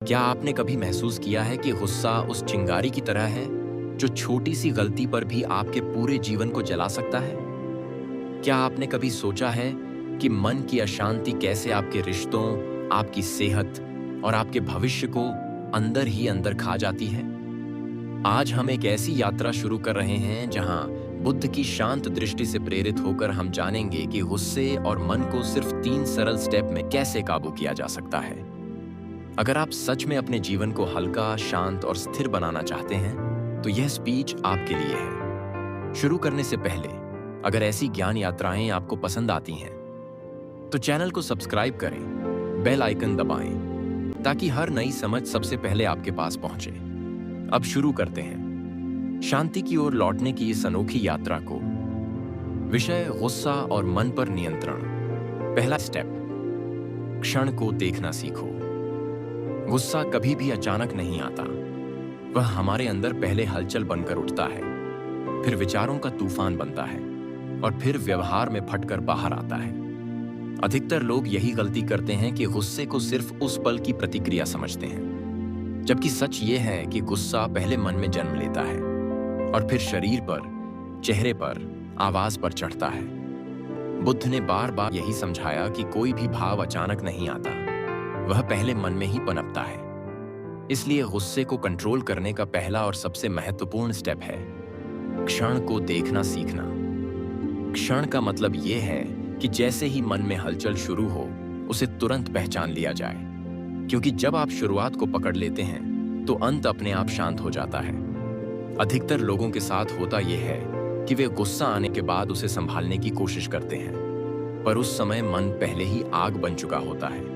क्या आपने कभी महसूस किया है कि गुस्सा उस चिंगारी की तरह है जो छोटी सी गलती पर भी आपके पूरे जीवन को जला सकता है? क्या आपने कभी सोचा है कि मन की अशांति कैसे आपके रिश्तों, आपकी सेहत और आपके भविष्य को अंदर ही अंदर खा जाती है? आज हम एक ऐसी यात्रा शुरू कर रहे हैं जहां बुद्ध की शांत दृष्टि से प्रेरित होकर हम जानेंगे कि गुस्से और मन को सिर्फ 3 सरल स्टेप में कैसे काबू किया जा सकता है। अगर आप सच में अपने जीवन को हल्का, शांत और स्थिर बनाना चाहते हैं, तो यह स्पीच आपके लिए है। शुरू करने से पहले, अगर ऐसी ज्ञान यात्राएं आपको पसंद आती हैं, तो चैनल को सब्सक्राइब करें, बेल आइकन दबाएं, ताकि हर नई समझ सबसे पहले आपके पास पहुंचे। अब शुरू करते हैं शांति की ओर लौटने की इस अनोखी यात्रा को। विषय: गुस्सा और मन पर नियंत्रण। पहला स्टेप: क्षण को देखना सीखो। गुस्सा कभी भी अचानक नहीं आता। वह हमारे अंदर पहले हलचल बनकर उठता है, फिर विचारों का तूफान बनता है और फिर व्यवहार में फटकर बाहर आता है। अधिकतर लोग यही गलती करते हैं कि गुस्से को सिर्फ उस पल की प्रतिक्रिया समझते हैं, जबकि सच ये है कि गुस्सा पहले मन में जन्म लेता है और फिर शरीर पर, चेहरे पर, आवाज पर चढ़ता है। बुद्ध ने बार बार यही समझाया कि कोई भी भाव अचानक नहीं आता, वह पहले मन में ही पनपता है। इसलिए गुस्से को कंट्रोल करने का पहला और सबसे महत्वपूर्ण स्टेप है क्षण को देखना सीखना। क्षण का मतलब यह है कि जैसे ही मन में हलचल शुरू हो, उसे तुरंत पहचान लिया जाए, क्योंकि जब आप शुरुआत को पकड़ लेते हैं तो अंत अपने आप शांत हो जाता है। अधिकतर लोगों के साथ होता यह है कि वे गुस्सा आने के बाद उसे संभालने की कोशिश करते हैं, पर उस समय मन पहले ही आग बन चुका होता है।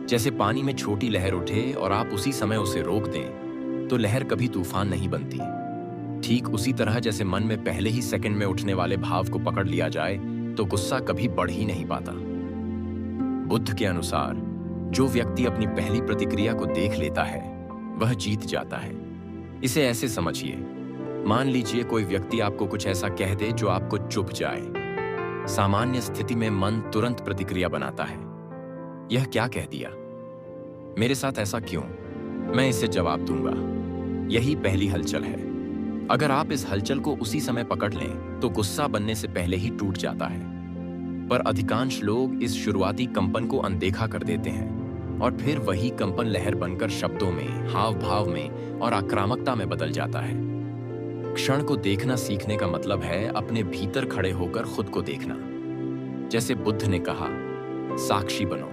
जैसे पानी में छोटी लहर उठे और आप उसी समय उसे रोक दें, तो लहर कभी तूफान नहीं बनती। ठीक उसी तरह जैसे मन में पहले ही सेकंड में उठने वाले भाव को पकड़ लिया जाए, तो गुस्सा कभी बढ़ ही नहीं पाता। बुद्ध के अनुसार जो व्यक्ति अपनी पहली प्रतिक्रिया को देख लेता है, वह जीत जाता है। इसे ऐसे समझिए, मान लीजिए कोई व्यक्ति आपको कुछ ऐसा कह दे जो आपको चुभ जाए। सामान्य स्थिति में मन तुरंत प्रतिक्रिया बनाता है, यह क्या कह दिया, मेरे साथ ऐसा क्यों, मैं इसे जवाब दूंगा। यही पहली हलचल है। अगर आप इस हलचल को उसी समय पकड़ लें, तो गुस्सा बनने से पहले ही टूट जाता है। पर अधिकांश लोग इस शुरुआती कंपन को अनदेखा कर देते हैं और फिर वही कंपन लहर बनकर शब्दों में, हाव भाव में और आक्रामकता में बदल जाता है। क्षण को देखना सीखने का मतलब है अपने भीतर खड़े होकर खुद को देखना। जैसे बुद्ध ने कहा, साक्षी बनो,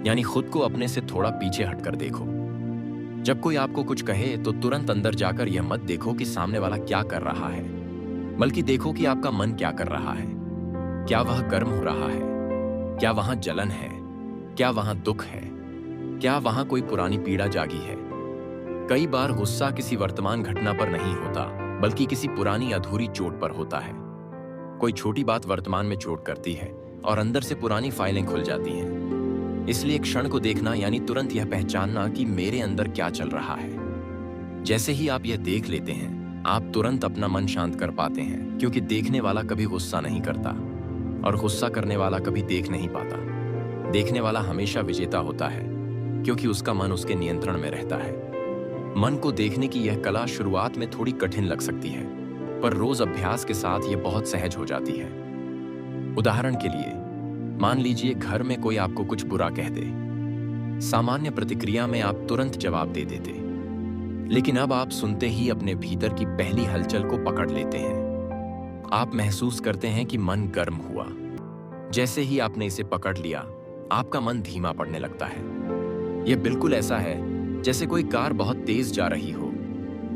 यानी खुद को अपने से थोड़ा पीछे हटकर देखो। जब कोई आपको कुछ कहे तो तुरंत अंदर जाकर यह मत देखो कि सामने वाला क्या कर रहा है, बल्कि देखो कि आपका मन क्या कर रहा है। क्या वह गर्म हो रहा है? क्या वहां जलन है? क्या वहां दुख है? क्या वहां कोई पुरानी पीड़ा जागी है? कई बार गुस्सा किसी वर्तमान घटना पर नहीं होता, बल्कि किसी पुरानी अधूरी चोट पर होता है। कोई छोटी बात वर्तमान में चोट करती है और अंदर से पुरानी फाइलें खुल जाती हैं। इसलिए क्षण को देखना यानी तुरंत यह पहचानना कि मेरे अंदर क्या चल रहा है। जैसे ही आप यह देख लेते हैं, आप तुरंत अपना मन शांत कर पाते हैं, क्योंकि देखने वाला कभी गुस्सा नहीं करता और गुस्सा करने वाला कभी देख नहीं पाता। देखने वाला हमेशा विजेता होता है, क्योंकि उसका मन उसके नियंत्रण में रहता है। मन को देखने की यह कला शुरुआत में थोड़ी कठिन लग सकती है, पर रोज अभ्यास के साथ यह बहुत सहज हो जाती है। उदाहरण के लिए, मान लीजिए घर में कोई आपको कुछ बुरा कह दे। सामान्य प्रतिक्रिया में आप तुरंत जवाब दे देते, लेकिन अब आप सुनते ही अपने भीतर की पहली हलचल को पकड़ लेते हैं। आप महसूस करते हैं कि मन गर्म हुआ। जैसे ही आपने इसे पकड़ लिया, आपका मन धीमा पड़ने लगता है। यह बिल्कुल ऐसा है जैसे कोई कार बहुत तेज जा रही हो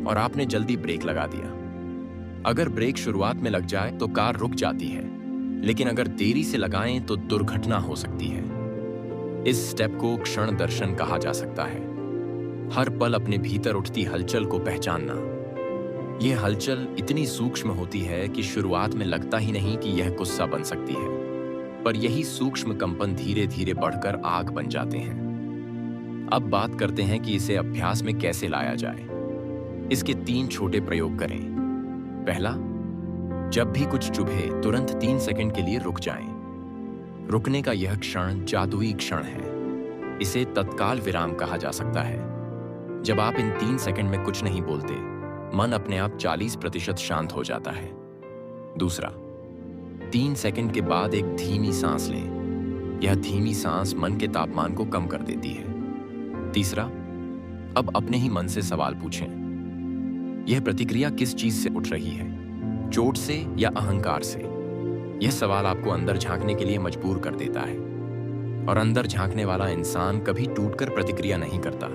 और आपने जल्दी ब्रेक लगा दिया। अगर ब्रेक शुरुआत में लग जाए तो कार रुक जाती है, लेकिन अगर देरी से लगाएं तो दुर्घटना हो सकती है। इस स्टेप को क्षण दर्शन कहा जा सकता है। हर पल अपने भीतर उठती हलचल को पहचानना। यह हलचल इतनी सूक्ष्म होती है कि शुरुआत में लगता ही नहीं कि यह गुस्सा बन सकती है, पर यही सूक्ष्म कंपन धीरे धीरे बढ़कर आग बन जाते हैं। अब बात करते हैं कि इसे अभ्यास में कैसे लाया जाए। इसके 3 छोटे प्रयोग करें। पहला, जब भी कुछ चुभे तुरंत 3 सेकंड के लिए रुक जाएं। रुकने का यह क्षण जादुई क्षण है। इसे तत्काल विराम कहा जा सकता है। जब आप इन 3 सेकंड में कुछ नहीं बोलते, मन अपने आप 40% शांत हो जाता है। दूसरा, 3 सेकंड के बाद एक धीमी सांस लें। यह धीमी सांस मन के तापमान को कम कर देती है। तीसरा, अब अपने ही मन से सवाल पूछें, यह प्रतिक्रिया किस चीज से उठ रही है? चोट से या अहंकार से? यह सवाल आपको अंदर झांकने के लिए मजबूर कर देता है। और अंदर झांकने वाला इंसान कभी टूटकर प्रतिक्रिया नहीं करता।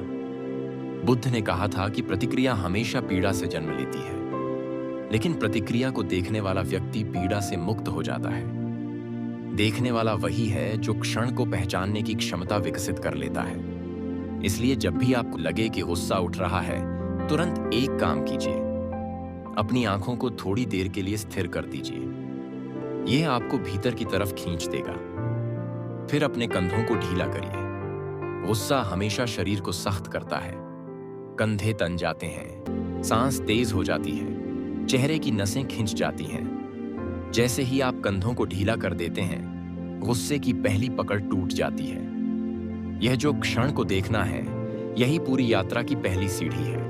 बुद्ध ने कहा था कि प्रतिक्रिया हमेशा पीड़ा से जन्म लेती है, लेकिन प्रतिक्रिया को देखने वाला व्यक्ति पीड़ा से मुक्त हो जाता है। देखने वाला वही है जो क्षण को पहचानने की क्षमता विकसित कर लेता है। इसलिए जब भी आपको लगे कि गुस्सा उठ रहा है, तुरंत एक काम कीजिए, अपनी आंखों को थोड़ी देर के लिए स्थिर कर दीजिए। यह आपको भीतर की तरफ खींच देगा। फिर अपने कंधों को ढीला करिए। गुस्सा हमेशा शरीर को सख्त करता है। कंधे तन जाते हैं, सांस तेज हो जाती है, चेहरे की नसें खिंच जाती हैं। जैसे ही आप कंधों को ढीला कर देते हैं, गुस्से की पहली पकड़ टूट जाती है। यह जो क्षण को देखना है, यही पूरी यात्रा की पहली सीढ़ी है।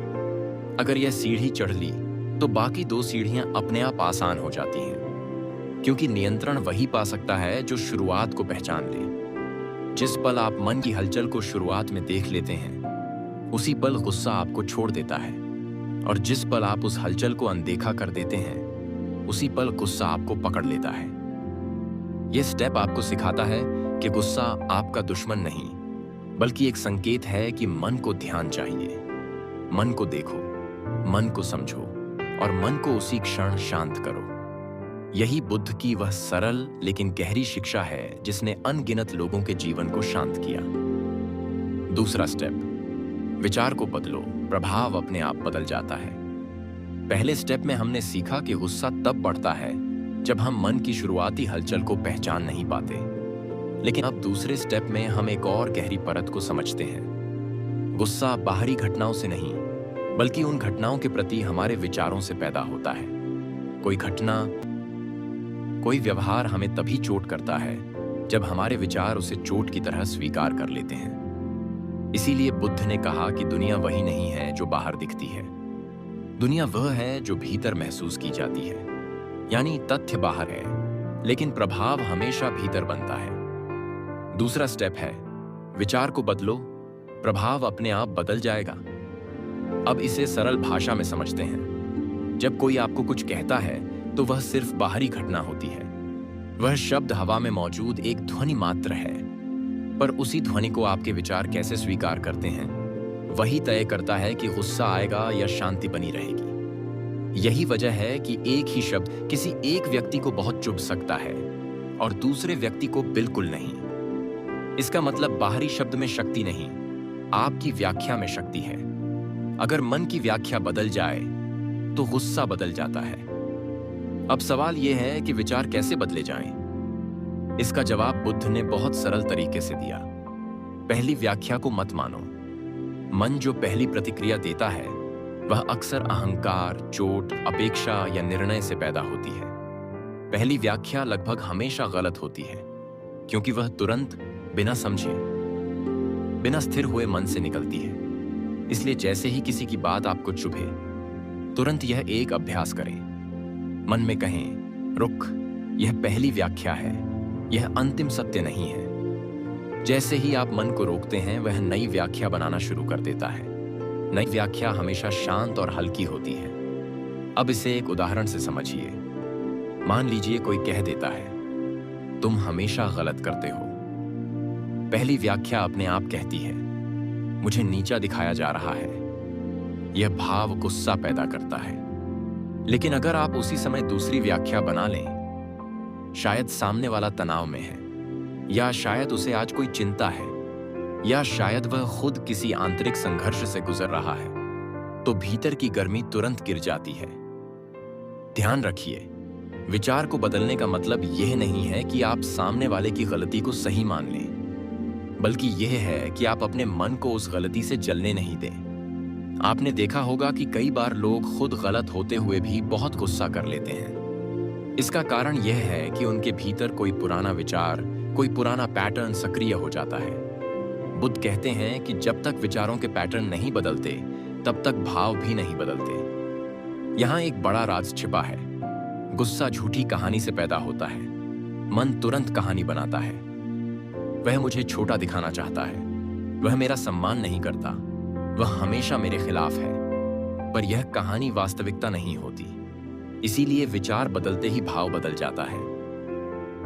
अगर यह सीढ़ी चढ़ ली, तो बाकी 2 सीढ़ियां अपने आप आसान हो जाती हैं, क्योंकि नियंत्रण वही पा सकता है जो शुरुआत को पहचान ले। जिस पल आप मन की हलचल को शुरुआत में देख लेते हैं, उसी पल गुस्सा आपको छोड़ देता है। और जिस पल आप उस हलचल को अनदेखा कर देते हैं, उसी पल गुस्सा आपको पकड़ लेता है। यह स्टेप आपको सिखाता है कि गुस्सा आपका दुश्मन नहीं, बल्कि एक संकेत है कि मन को ध्यान चाहिए। मन को देखो, मन को समझो और मन को उसी क्षण शांत करो। यही बुद्ध की वह सरल लेकिन गहरी शिक्षा है जिसने अनगिनत लोगों के जीवन को शांत किया। दूसरा स्टेप, विचार को बदलो, प्रभाव अपने आप बदल जाता है। पहले स्टेप में हमने सीखा कि गुस्सा तब बढ़ता है जब हम मन की शुरुआती हलचल को पहचान नहीं पाते। लेकिन अब दूसरे स्टेप में हम एक और गहरी परत को समझते हैं। गुस्सा बाहरी घटनाओं से नहीं, बल्कि उन घटनाओं के प्रति हमारे विचारों से पैदा होता है। कोई घटना, कोई व्यवहार हमें तभी चोट करता है जब हमारे विचार उसे चोट की तरह स्वीकार कर लेते हैं। इसीलिए बुद्ध ने कहा कि दुनिया वही नहीं है जो बाहर दिखती है। दुनिया वह है जो भीतर महसूस की जाती है। यानी तथ्य बाहर है, लेकिन प्रभाव हमेशा भीतर बनता है। दूसरा स्टेप है, विचार को बदलो, प्रभाव अपने आप बदल जाएगा। अब इसे सरल भाषा में समझते हैं। जब कोई आपको कुछ कहता है, तो वह सिर्फ बाहरी घटना होती है। वह शब्द हवा में मौजूद एक ध्वनि मात्र है, पर उसी ध्वनि को आपके विचार कैसे स्वीकार करते हैं, वही तय करता है कि गुस्सा आएगा या शांति बनी रहेगी। यही वजह है कि एक ही शब्द किसी एक व्यक्ति को बहुत चुभ सकता है और दूसरे व्यक्ति को बिल्कुल नहीं। इसका मतलब बाहरी शब्द में शक्ति नहीं, आपकी व्याख्या में शक्ति है। अगर मन की व्याख्या बदल जाए, तो गुस्सा बदल जाता है। अब सवाल यह है कि विचार कैसे बदले जाएं? इसका जवाब बुद्ध ने बहुत सरल तरीके से दिया। पहली व्याख्या को मत मानो। मन जो पहली प्रतिक्रिया देता है, वह अक्सर अहंकार, चोट, अपेक्षा या निर्णय से पैदा होती है। पहली व्याख्या लगभग हमेशा गलत होती है, क्योंकि वह तुरंत, बिना समझे, बिना स्थिर हुए मन से निकलती है। इसलिए जैसे ही किसी की बात आपको चुभे, तुरंत यह एक अभ्यास करें। मन में कहें, रुक, यह पहली व्याख्या है, यह अंतिम सत्य नहीं है। जैसे ही आप मन को रोकते हैं, वह नई व्याख्या बनाना शुरू कर देता है। नई व्याख्या हमेशा शांत और हल्की होती है। अब इसे एक उदाहरण से समझिए। मान लीजिए कोई कह देता है, तुम हमेशा गलत करते हो। पहली व्याख्या अपने आप कहती है, मुझे नीचा दिखाया जा रहा है। यह भाव गुस्सा पैदा करता है। लेकिन अगर आप उसी समय दूसरी व्याख्या बना लें, शायद सामने वाला तनाव में है, या शायद उसे आज कोई चिंता है, या शायद वह खुद किसी आंतरिक संघर्ष से गुजर रहा है, तो भीतर की गर्मी तुरंत गिर जाती है। ध्यान रखिए, विचार को बदलने का मतलब यह नहीं है कि आप सामने वाले की गलती को सही मान लें, बल्कि यह है कि आप अपने मन को उस गलती से जलने नहीं दें। आपने देखा होगा कि कई बार लोग खुद गलत होते हुए भी बहुत गुस्सा कर लेते हैं। इसका कारण यह है कि उनके भीतर कोई पुराना विचार, कोई पुराना पैटर्न सक्रिय हो जाता है। बुद्ध कहते हैं कि जब तक विचारों के पैटर्न नहीं बदलते, तब तक भाव भी नहीं बदलते। यहाँ एक बड़ा राज छिपा है। गुस्सा झूठी कहानी से पैदा होता है। मन तुरंत कहानी बनाता है। वह मुझे छोटा दिखाना चाहता है, वह मेरा सम्मान नहीं करता, वह हमेशा मेरे खिलाफ है। पर यह कहानी वास्तविकता नहीं होती। इसीलिए विचार बदलते ही भाव बदल जाता है।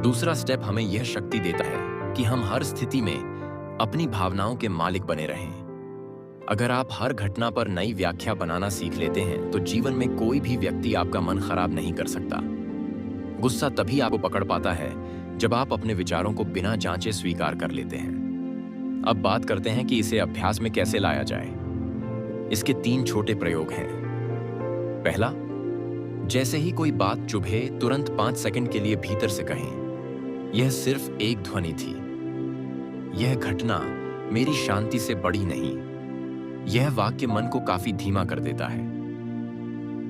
दूसरा स्टेप हमें यह शक्ति देता है कि हम हर स्थिति में अपनी भावनाओं के मालिक बने रहें। अगर आप हर घटना पर नई व्याख्या बनाना सीख लेते हैं तो जीवन में कोई भी व्यक्ति आपका मन खराब नहीं कर सकता। गुस्सा तभी आपको पकड़ पाता है जब आप अपने विचारों को बिना जांचे स्वीकार कर लेते हैं। अब बात करते हैं कि इसे अभ्यास में कैसे लाया जाए। इसके 3 छोटे प्रयोग हैं। पहला, जैसे ही कोई बात चुभे तुरंत 5 सेकंड के लिए भीतर से कहें, यह सिर्फ एक ध्वनि थी। यह घटना मेरी शांति से बड़ी नहीं। यह वाक्य मन को काफी धीमा कर देता है।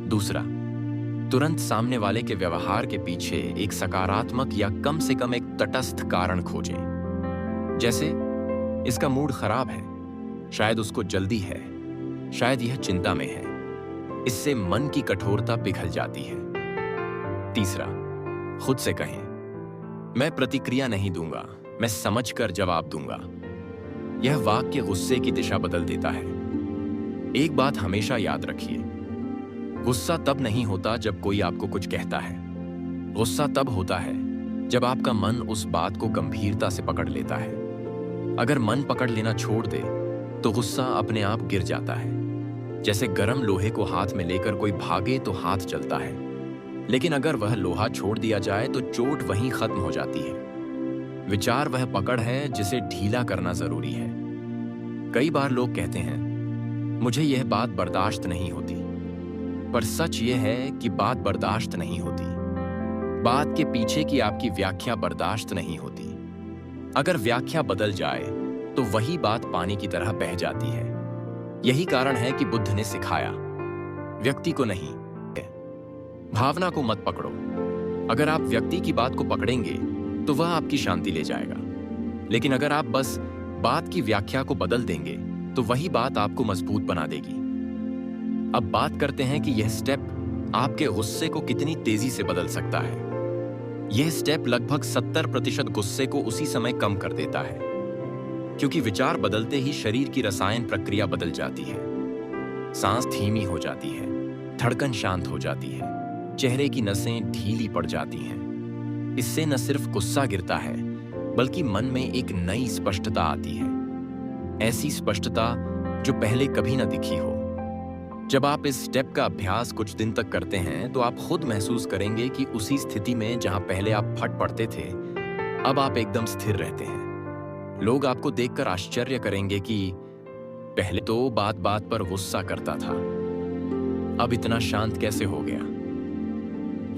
दूसरा, तुरंत सामने वाले के व्यवहार के पीछे एक सकारात्मक या कम से कम एक तटस्थ कारण खोजें। जैसे, इसका मूड खराब है, शायद उसको जल्दी है, शायद यह चिंता में है। इससे मन की कठोरता पिघल जाती है। तीसरा, खुद से कहें, मैं प्रतिक्रिया नहीं दूंगा, मैं समझकर जवाब दूंगा। यह वाक्य गुस्से की दिशा बदल देता है। एक बात हमेशा याद रखिए, गुस्सा तब नहीं होता जब कोई आपको कुछ कहता है। गुस्सा तब होता है जब आपका मन उस बात को गंभीरता से पकड़ लेता है। अगर मन पकड़ लेना छोड़ दे तो गुस्सा अपने आप गिर जाता है। जैसे गर्म लोहे को हाथ में लेकर कोई भागे तो हाथ जलता है, लेकिन अगर वह लोहा छोड़ दिया जाए तो चोट वहीं खत्म हो जाती है। विचार वह पकड़ है जिसे ढीला करना जरूरी है। कई बार लोग कहते हैं, मुझे यह बात बर्दाश्त नहीं होती। पर सच यह है कि बात बर्दाश्त नहीं होती। बात के पीछे की आपकी व्याख्या बर्दाश्त नहीं होती। अगर व्याख्या बदल जाए तो वही बात पानी की तरह बह जाती है। यही कारण है कि बुद्ध ने सिखाया, व्यक्ति को नहीं, भावना को मत पकड़ो। अगर आप व्यक्ति की बात को पकड़ेंगे तो वह आपकी शांति ले जाएगा, लेकिन अगर आप बस बात की व्याख्या को बदल देंगे तो वही बात आपको मजबूत बना देगी। अब बात करते हैं कि यह स्टेप आपके गुस्से को कितनी तेजी से बदल सकता है। यह स्टेप लगभग 70% गुस्से को उसी समय कम कर देता है, क्योंकि विचार बदलते ही शरीर की रसायन प्रक्रिया बदल जाती है। सांस धीमी हो जाती है, धड़कन शांत हो जाती है, चेहरे की नसें ढीली पड़ जाती हैं। इससे न सिर्फ गुस्सा गिरता है, बल्कि मन में एक नई स्पष्टता आती है। ऐसी स्पष्टता जो पहले कभी न दिखी हो। जब आप इस स्टेप का अभ्यास कुछ दिन तक करते हैं तो आप खुद महसूस करेंगे कि उसी स्थिति में जहां पहले आप फट पड़ते थे, अब आप एकदम स्थिर रहते हैं। लोग आपको देखकर आश्चर्य करेंगे कि पहले तो बात बात पर गुस्सा करता था, अब इतना शांत कैसे हो गया।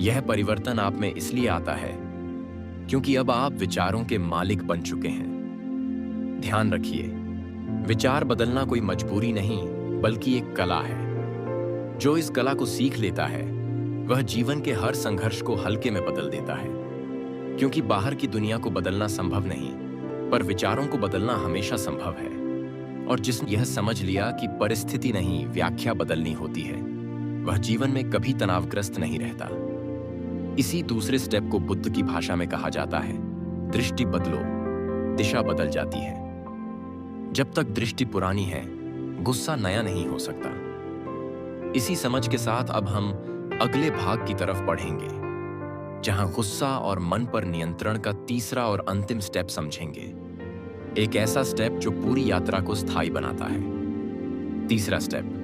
यह परिवर्तन आप में इसलिए आता है क्योंकि अब आप विचारों के मालिक बन चुके हैं। ध्यान रखिए, विचार बदलना कोई मजबूरी नहीं, बल्कि एक कला है। जो इस कला को सीख लेता है वह जीवन के हर संघर्ष को हल्के में बदल देता है। क्योंकि बाहर की दुनिया को बदलना संभव नहीं, पर विचारों को बदलना हमेशा संभव है। और जिसने यह समझ लिया कि परिस्थिति नहीं, व्याख्या बदलनी होती है, वह जीवन में कभी तनावग्रस्त नहीं रहता। इसी दूसरे स्टेप को बुद्ध की भाषा में कहा जाता है, दृष्टि बदलो, दिशा बदल जाती है। जब तक दृष्टि पुरानी है, गुस्सा नया नहीं हो सकता। इसी समझ के साथ अब हम अगले भाग की तरफ बढ़ेंगे, जहां गुस्सा और मन पर नियंत्रण का तीसरा और अंतिम स्टेप समझेंगे। एक ऐसा स्टेप जो पूरी यात्रा को स्थायी बनाता है। तीसरा स्टेप,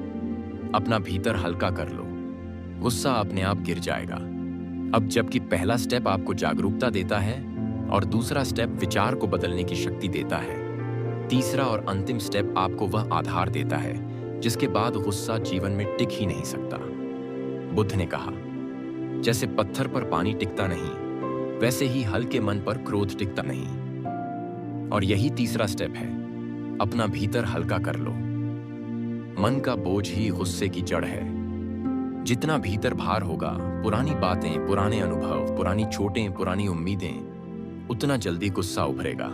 अपना भीतर हल्का कर लो, गुस्सा अपने आप गिर जाएगा। अब जबकि पहला स्टेप आपको जागरूकता देता है और दूसरा स्टेप विचार को बदलने की शक्ति देता है, तीसरा और अंतिम स्टेप आपको वह आधार देता है जिसके बाद गुस्सा जीवन में टिक ही नहीं सकता। बुद्ध ने कहा, जैसे पत्थर पर पानी टिकता नहीं, वैसे ही हल्के मन पर क्रोध टिकता नहीं। और यही तीसरा स्टेप है, अपना भीतर हल्का कर लो। मन का बोझ ही गुस्से की जड़ है। जितना भीतर भार होगा, पुरानी बातें, पुराने अनुभव, पुरानी चोटें, पुरानी उम्मीदें, उतना जल्दी गुस्सा उभरेगा।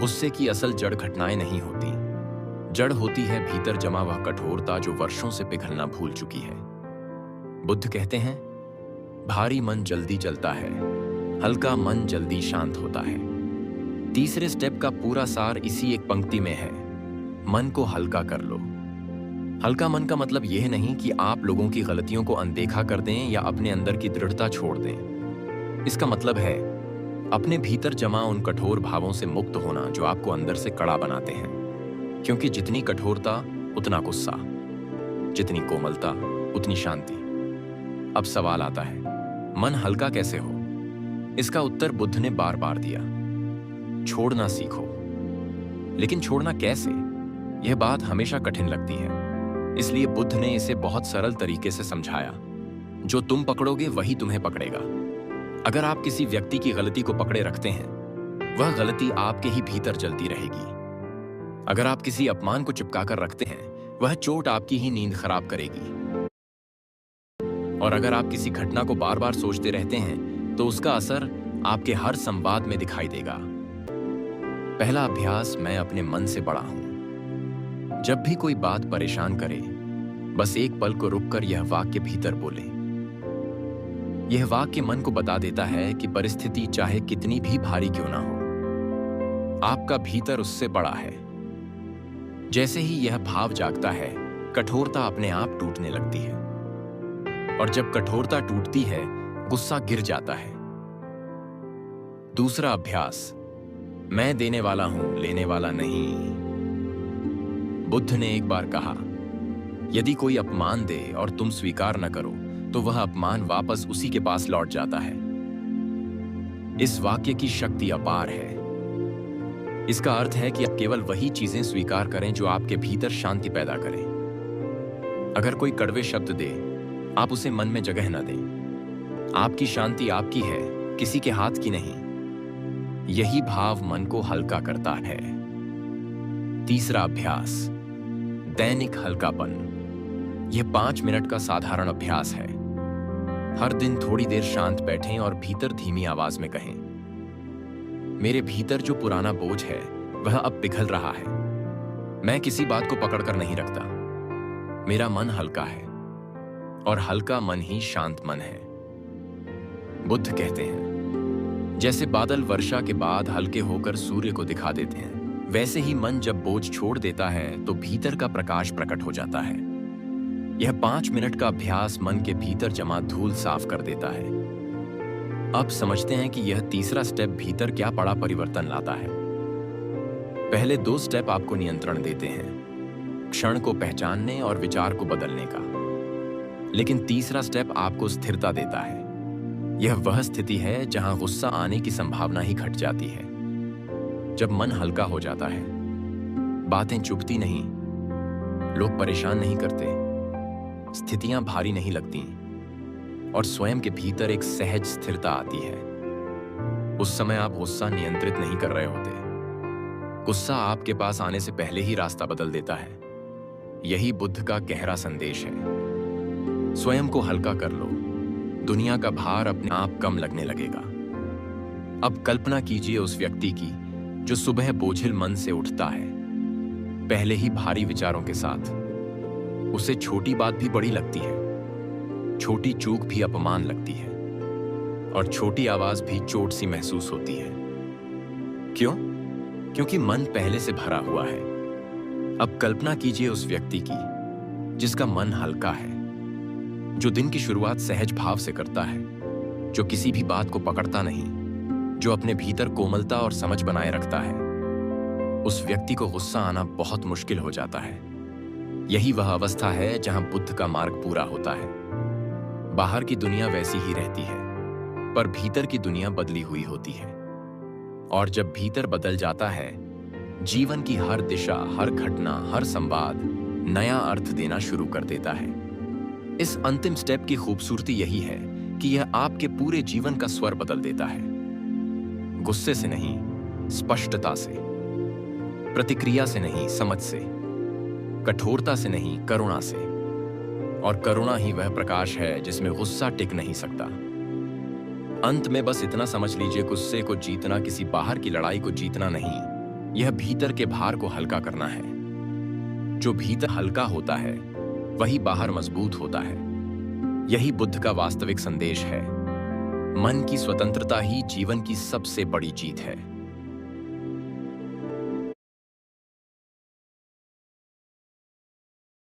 गुस्से की असल जड़ घटनाएं नहीं होती। जड़ होती है भीतर जमा वह कठोरता जो वर्षों से पिघलना भूल चुकी है। बुद्ध कहते हैं, भारी मन जल्दी जलता है, हल्का मन जल्दी शांत होता है। तीसरे स्टेप का पूरा सार इसी एक पंक्ति में है, मन को हल्का कर लो। हल्का मन का मतलब यह नहीं कि आप लोगों की गलतियों को अनदेखा कर दें या अपने अंदर की दृढ़ता छोड़ दें। इसका मतलब है अपने भीतर जमा उन कठोर भावों से मुक्त होना जो आपको अंदर से कड़ा बनाते हैं। क्योंकि जितनी कठोरता उतना गुस्सा, जितनी कोमलता उतनी शांति। अब सवाल आता है, मन हल्का कैसे हो? इसका उत्तर बुद्ध ने बार बार दिया, छोड़ना सीखो। लेकिन छोड़ना कैसे? यह बात हमेशा कठिन लगती है। इसलिए बुद्ध ने इसे बहुत सरल तरीके से समझाया। जो तुम पकड़ोगे वही तुम्हें पकड़ेगा। अगर आप किसी व्यक्ति की गलती को पकड़े रखते हैं, वह गलती आपके ही भीतर जलती रहेगी। अगर आप किसी अपमान को चिपका कर रखते हैं, वह चोट आपकी ही नींद खराब करेगी। और अगर आप किसी घटना को बार बार सोचते रहते हैं, तो उसका असर आपके हर संवाद में दिखाई देगा। पहला अभ्यास, मैं अपने मन से बड़ा हूं। जब भी कोई बात परेशान करे, बस एक पल को रुककर यह वाक्य भीतर बोले। यह वाक्य मन को बता देता है कि परिस्थिति चाहे कितनी भी भारी क्यों ना हो, आपका भीतर उससे बड़ा है। जैसे ही यह भाव जागता है, कठोरता अपने आप टूटने लगती है। और जब कठोरता टूटती है, गुस्सा गिर जाता है। दूसरा अभ्यास, मैं देने वाला हूं, लेने वाला नहीं। बुद्ध ने एक बार कहा, यदि कोई अपमान दे और तुम स्वीकार न करो, तो वह अपमान वापस उसी के पास लौट जाता है। इस वाक्य की शक्ति अपार है। इसका अर्थ है कि आप केवल वही चीजें स्वीकार करें जो आपके भीतर शांति पैदा करें। अगर कोई कड़वे शब्द दे, आप उसे मन में जगह न दें। आपकी शांति आपकी है, किसी के हाथ की नहीं। यही भाव मन को हल्का करता है। तीसरा अभ्यास, दैनिक हल्कापन। यह 5 मिनट का साधारण अभ्यास है। हर दिन थोड़ी देर शांत बैठें और भीतर धीमी आवाज में कहें, मेरे भीतर जो पुराना बोझ है वह अब पिघल रहा है। मैं किसी बात को पकड़कर नहीं रखता। मेरा मन हल्का है और हल्का मन ही शांत मन है। बुद्ध कहते हैं, जैसे बादल वर्षा के बाद हल्के होकर सूर्य को दिखा देते हैं, वैसे ही मन जब बोझ छोड़ देता है तो भीतर का प्रकाश प्रकट हो जाता है। यह 5 मिनट का अभ्यास मन के भीतर जमा धूल साफ कर देता है। अब समझते हैं कि यह तीसरा स्टेप भीतर क्या बड़ा परिवर्तन लाता है। पहले 2 स्टेप आपको नियंत्रण देते हैं, क्षण को पहचानने और विचार को बदलने का। लेकिन तीसरा स्टेप आपको स्थिरता देता है। यह वह स्थिति है जहां गुस्सा आने की संभावना ही घट जाती है। जब मन हल्का हो जाता है, बातें चुभती नहीं, लोग परेशान नहीं करते, स्थितियां भारी नहीं लगती और स्वयं के भीतर एक सहज स्थिरता आती है। उस समय आप गुस्सा नियंत्रित नहीं कर रहे होते। गुस्सा आपके पास आने से पहले ही रास्ता बदल देता है। यही बुद्ध का गहरा संदेश है। स्वयं को हल्का कर लो, दुनिया का भार अपने आप कम लगने लगेगा। अब कल्पना कीजिए उस व्यक्ति की जो सुबह बोझिल मन से उठता है, पहले ही भारी विचारों के साथ। उसे छोटी बात भी बड़ी लगती है, छोटी चूक भी अपमान लगती है और छोटी आवाज भी चोट सी महसूस होती है। क्यों? क्योंकि मन पहले से भरा हुआ है। अब कल्पना कीजिए उस व्यक्ति की जिसका मन हल्का है, जो दिन की शुरुआत सहज भाव से करता है, जो किसी भी बात को पकड़ता नहीं, जो अपने भीतर कोमलता और समझ बनाए रखता है। उस व्यक्ति को गुस्सा आना बहुत मुश्किल हो जाता है। यही वह अवस्था है जहां बुद्ध का मार्ग पूरा होता है। बाहर की दुनिया वैसी ही रहती है, पर भीतर की दुनिया बदली हुई होती है। और जब भीतर बदल जाता है, जीवन की हर दिशा, हर घटना, हर संवाद नया अर्थ देना शुरू कर देता है। इस अंतिम स्टेप की खूबसूरती यही है कि यह आपके पूरे जीवन का स्वर बदल देता है। गुस्से से नहीं, स्पष्टता से, प्रतिक्रिया से नहीं, समझ से, कठोरता से नहीं, करुणा से। और करुणा ही वह प्रकाश है जिसमें गुस्सा टिक नहीं सकता। अंत में बस इतना समझ लीजिए, गुस्से को जीतना किसी बाहर की लड़ाई को जीतना नहीं, यह भीतर के भार को हल्का करना है। जो भीतर हल्का होता है वही बाहर मजबूत होता है। यही बुद्ध का वास्तविक संदेश है। मन की स्वतंत्रता ही जीवन की सबसे बड़ी जीत है।